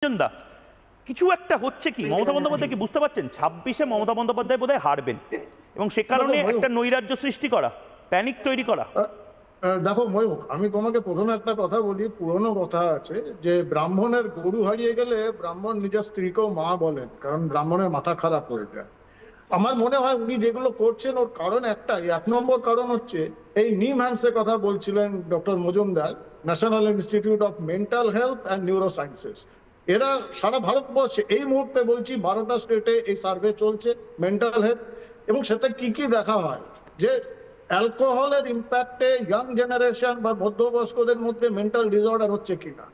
দা কিছু একটা হচ্ছে কি মমতা বন্দ্যোপাধ্যায় কি বুঝতে পারছেন 26-এ মমতা বন্দ্যোপাধ্যায় বোধহয় হারবেন এবং সে কারণে একটা নৈরাজ্য সৃষ্টি করা, প্যানিক তৈরি করা? দেখো ময়ূখ, আমি তোমাকে প্রথমে একটা কথা বলি। পুরনো কথা আছে যে ব্রাহ্মণের গরু হারিয়ে গেলে ব্রাহ্মণ নিজের স্ত্রীকেও মা বলেন, কারণ ব্রাহ্মণের মাথা খারাপ হয়ে যায়। আমার মনে হয় উনি যেগুলো করছেন ওর কারণ একটাই, 1 নম্বর কারণ হচ্ছে এই নিম হ্যান্সের কথা বলছিলেন doctor Majumdar, national institute of mental health and neuro sciences. এরা সারা ভারতবর্ষে এই মুহূর্তে বলছি 12টা স্টেটে এই সার্ভে চলছে মেন্টাল হেলথ, এবং সেটা কি কি দেখা হয় যে অ্যালকোহলের ইম্প্যাক্টে ইয়াং জেনারেশন বা মধ্যবয়স্কদের মধ্যে মেন্টাল ডিসঅর্ডার হচ্ছে কিনা,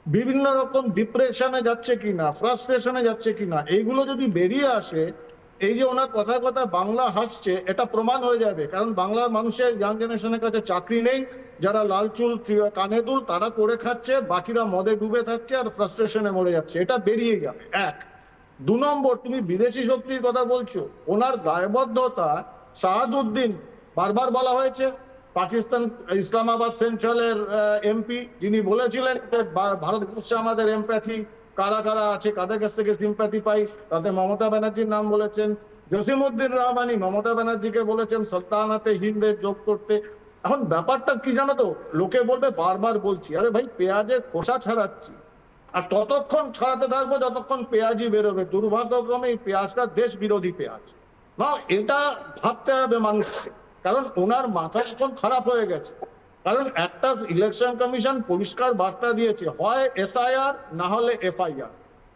বিভিন্ন রকম ডিপ্রেশনে যাচ্ছে কিনা, ফ্রাস্ট্রেশনে যাচ্ছে কিনা, এইগুলো যদি বেরিয়ে আসে, এই যে ওনার কথায় কথা বাংলা হাসছে, এটা প্রমাণ হয়ে যাবে। কারণ বাংলার মানুষের ইয়াং জেনারেশনের কাছে চাকরি নেই, যারা লাল চুল কানে দুল তারা করে খাচ্ছে, বাকিরা মদে ডুবে থাকছে আর ফ্রাস্ট্রেশনে মরে যাচ্ছে। এটা বেরিয়ে যাবে। 1। 2 নম্বর, তুমি বিদেশি শক্তির কথা বলছো, ওনার দায়বদ্ধতা শাহাদুদ্দিন বারবার বলা হয়েছে, পাকিস্তান ইসলামাবাদ সেন্ট্রালের এমপি, যিনি বলেছিলেন ভারতবর্ষে আমাদের এমপ্যাথি কারা কারা আছে, কাদের কাছ থেকে সিম্প্যাথি পাই, তাতে মমতা ব্যানার্জির নাম বলেছেন। জসিমউদ্দিন রহমানি মমতা ব্যানার্জিকে বলেছেন সালতানাতে হিন্দের যোগ করতে। এখন ব্যাপারটা কি জানো তো, লোকে বলবে বারবার বলছি, আরে ভাই পেঁয়াজের খোসা ছাড়াচ্ছি, আর ততক্ষণ ছাড়াতে থাকবো যতক্ষণ পেঁয়াজই বেরোবে। দুর্ভাগ্যক্রমে এই পেঁয়াজটা দেশ বিরোধী পেঁয়াজ। না, এটা ভাবতে হবে মানুষকে, কারণ ওনার মাথা এখন খারাপ হয়ে গেছে। কারণ একটা ইলেকশন কমিশন পরিষ্কার বার্তা দিয়েছে, হয় এসআইআর না হলে এফআইআর।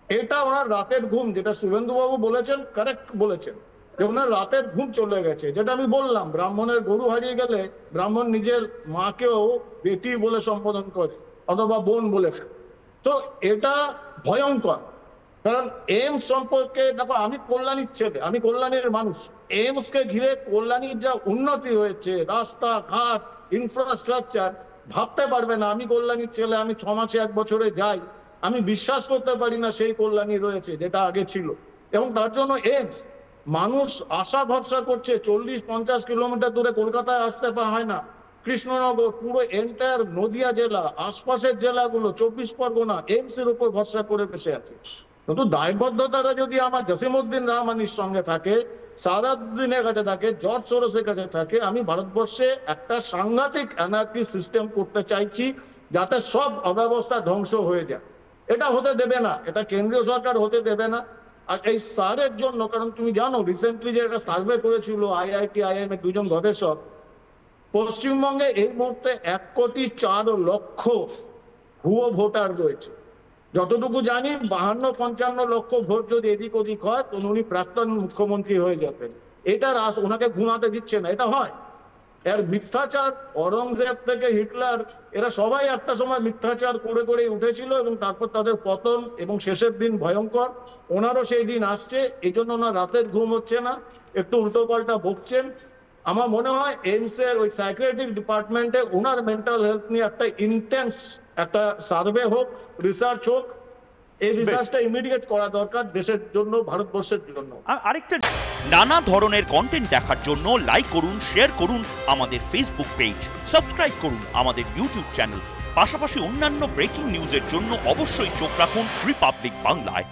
এটা ওনার রাতের ঘুম, যেটা শুভেন্দু বাবু বলেছেন, কারেক্ট বলেছেন যে ওনার রাতের ঘুম চলে গেছে। যেটা আমি বললাম, ব্রাহ্মণের গরু হারিয়ে গেলে ব্রাহ্মণ নিজের মাকেও বেটি বলে সম্বোধন করে অথবা বোন বলে। তো এটা ভয়ঙ্কর। কারণ এইমস সম্পর্কে দেখো, আমি কল্যাণীর ছেলে, আমি কল্যাণীর মানুষ। এইমস কে ঘিরে কল্যাণীর যা উন্নতি হয়েছে, রাস্তাঘাট, ইনফ্রাস্ট্রাকচার, ভাবতে পারবে না। আমি কল্যাণীর ছেলে, আমি 6 মাসে 1 বছরে যাই, আমি বিশ্বাস করতে পারি না সেই কল্যাণী রয়েছে যেটা আগে ছিল। এবং তার জন্য এইমস, মানুষ আশা ভরসা করছে। 40-50 কিলোমিটার দূরে কলকাতায় আসতে হয় না। কৃষ্ণনগর, পুরো এন্টায়ার নদিয়া জেলা, আশপাশের জেলাগুলো, 24 পরগনা এইমস এর উপর ভরসা করে বসে আছে। কিন্তু দায়বদ্ধতাটা যদি আমার জসিমউদ্দিন রহমানির সঙ্গে থাকে, সাদাউদ্দিনের কাছে থাকে, জর্জ সোরসের কাছে থাকে, আমি ভারতবর্ষে একটা সাংঘাতিক অ্যানার্কি সিস্টেম করতে চাইছি যাতে সব অব্যবস্থা ধ্বংস হয়ে যায়। এটা হতে দেবে না, এটা কেন্দ্রীয় সরকার হতে দেবে না। আর এই সারের জন্য, কারণ তুমি জানো রিসেন্টলি যে একটা সার্ভে করেছিল আইআইটি আইএম এর 2 জন গবেষক, পশ্চিমবঙ্গে এই মুহূর্তে 1,04,00,000 ভুয়ো ভোটার রয়েছে। যতটুকু জানি 52-55 লক্ষ ভোট যদি এদিক ওদিক হয় তো উনি প্রাক্তন মুখ্যমন্ত্রী হয়ে যাবেন। এটা ওনাকে ঘুমাতে দিচ্ছে না। এটা হয় এর মিথ্যাচার। অরঙ্গজেব থেকে হিটলার, এরা সবাই একটা সময় মিথ্যাচার করে করে উঠেছিল এবং তারপর তাদের পতন এবং শেষের দিন ভয়ঙ্কর। ওনারও সেই দিন আসছে, এই জন্য ওনার রাতের ঘুম হচ্ছে না, একটু উল্টো পাল্টা বকছেন। আমার মনে হয় এইমস এর ওই সাইকিয়াট্রিক ডিপার্টমেন্টে ওনার মেন্টাল হেলথ নিয়ে একটা ইন্টেন্স একটা সার্ভে হোক, রিসার্চ হোক। এই রিসার্চটা ইমিডিয়েট করা দরকার দেশের জন্য, ভারতবর্ষের জন্য। আরেকটা, নানা ধরনের কন্টেন্ট দেখার জন্য লাইক করুন, শেয়ার করুন আমাদের ফেসবুক পেজ, সাবস্ক্রাইব করুন আমাদের ইউটিউব চ্যানেল। পাশাপাশি অন্যান্য ব্রেকিং নিউজের জন্য অবশ্যই চোখ রাখুন রিপাবলিক বাংলায়।